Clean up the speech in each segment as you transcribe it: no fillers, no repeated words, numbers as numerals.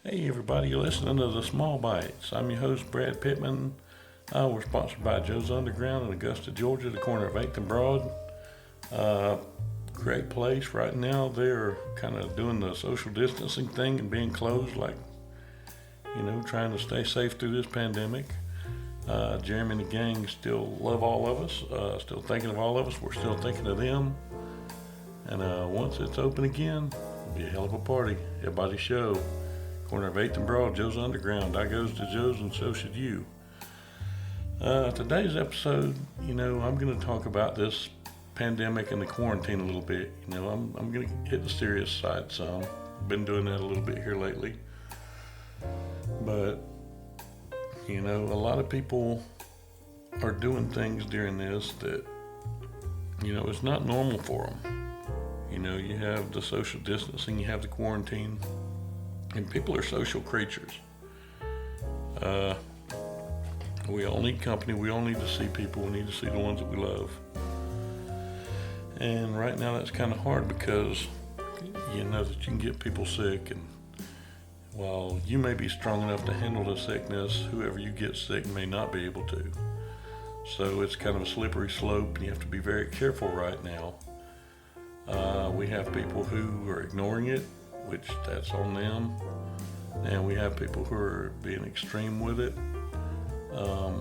Hey everybody, you're listening to the Small Bites. I'm your host, Brad Pittman. We're sponsored by Joe's Underground in Augusta, Georgia, the corner of 8th and Broad. Great place right now. They're kind of doing the social distancing thing and being closed, trying to stay safe through this pandemic. Jeremy and the gang still love all of us, still thinking of all of us. We're still thinking of them. And once it's open again, it'll be a hell of a party. Everybody show. Corner of 8th and Broad, Joe's Underground. I goes to Joe's and so should you. Today's episode, I'm going to talk about this pandemic and the quarantine a little bit. I'm going to hit the serious side some. Been doing that a little bit here lately. But, a lot of people are doing things during this that, it's not normal for them. You have the social distancing, you have the quarantine. And people are social creatures. We all need company. We all need to see people. We need to see the ones that we love. And right now that's kind of hard because you know that you can get people sick. And while you may be strong enough to handle the sickness, whoever you get sick may not be able to. So it's kind of a slippery slope and you have to be very careful right now. We have people who are ignoring it, which that's on them, and we have people who are being extreme with it. I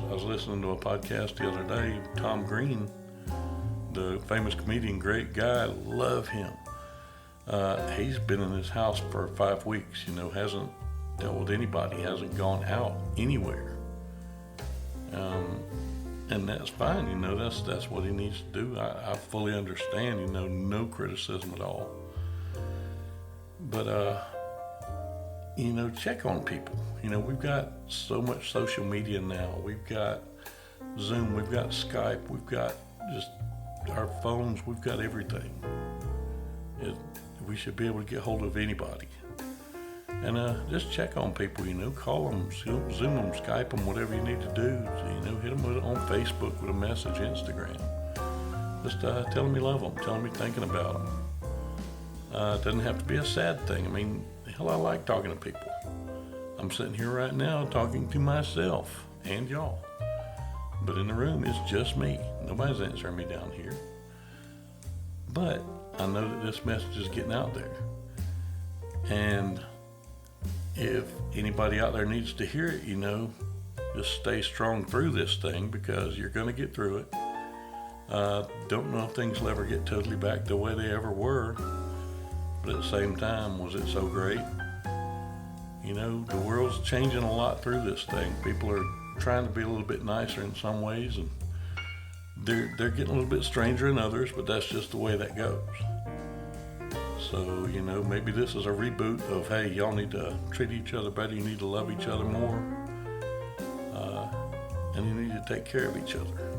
was listening to a podcast the other day. Tom Green, the famous comedian, great guy, love him. He's been in his house for 5 weeks. Hasn't dealt with anybody, hasn't gone out anywhere. And that's fine. That's what he needs to do. I fully understand. No criticism at all. But, check on people. We've got so much social media now. We've got Zoom, we've got Skype, we've got just our phones, we've got everything. We should be able to get hold of anybody. And just check on people, call them, Zoom them, Skype them, whatever you need to do. Hit them with it on Facebook with a message, Instagram. Just tell them you love them, tell them you're thinking about them. It doesn't have to be a sad thing. I like talking to people. I'm sitting here right now talking to myself and y'all. But in the room, it's just me. Nobody's answering me down here. But I know that this message is getting out there. And if anybody out there needs to hear it, just stay strong through this thing because you're going to get through it. Don't know if things will ever get totally back the way they ever were. But at the same time, was it so great? The world's changing a lot through this thing. People are trying to be a little bit nicer in some ways, and they're getting a little bit stranger in others, but that's just the way that goes. So, maybe this is a reboot of, hey, y'all need to treat each other better, you need to love each other more, and you need to take care of each other.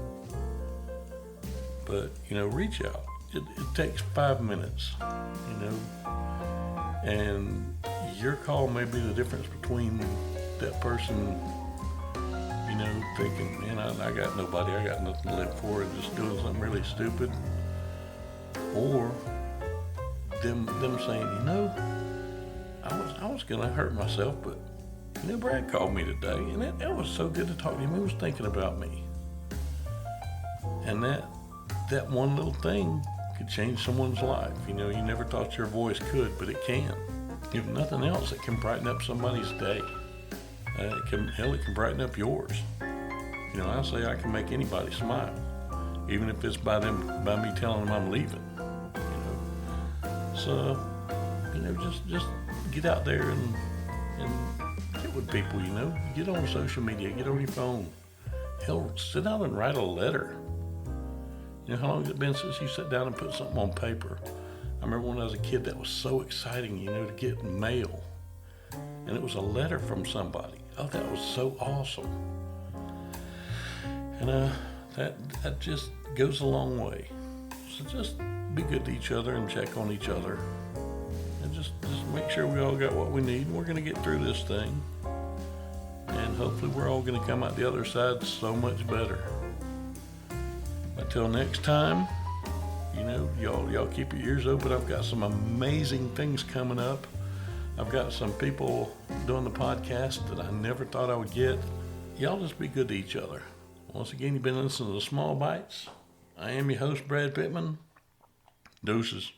But, reach out. It takes 5 minutes, and your call may be the difference between that person, thinking, man, I got nobody, I got nothing to live for, and just doing something really stupid, or them saying, I was going to hurt myself, but, Brad called me today, and it was so good to talk to him. He was thinking about me. And that one little thing could change someone's life. You never thought your voice could, but it can. If nothing else, it can brighten up somebody's day. It can brighten up yours. I say I can make anybody smile, even if it's by me telling them I'm leaving. So, just get out there and get with people. Get on social media, get on your phone. Hell, sit down and write a letter. How long has it been since you sat down and put something on paper? I remember when I was a kid, that was so exciting, to get mail. And it was a letter from somebody. Oh, that was so awesome. And that just goes a long way. So just be good to each other and check on each other. And just make sure we all got what we need. We're going to get through this thing. And hopefully we're all going to come out the other side so much better. Until next time, y'all keep your ears open. I've got some amazing things coming up. I've got some people doing the podcast that I never thought I would get. Y'all just be good to each other. Once again, you've been listening to The Small Bites. I am your host, Brad Pittman. Deuces.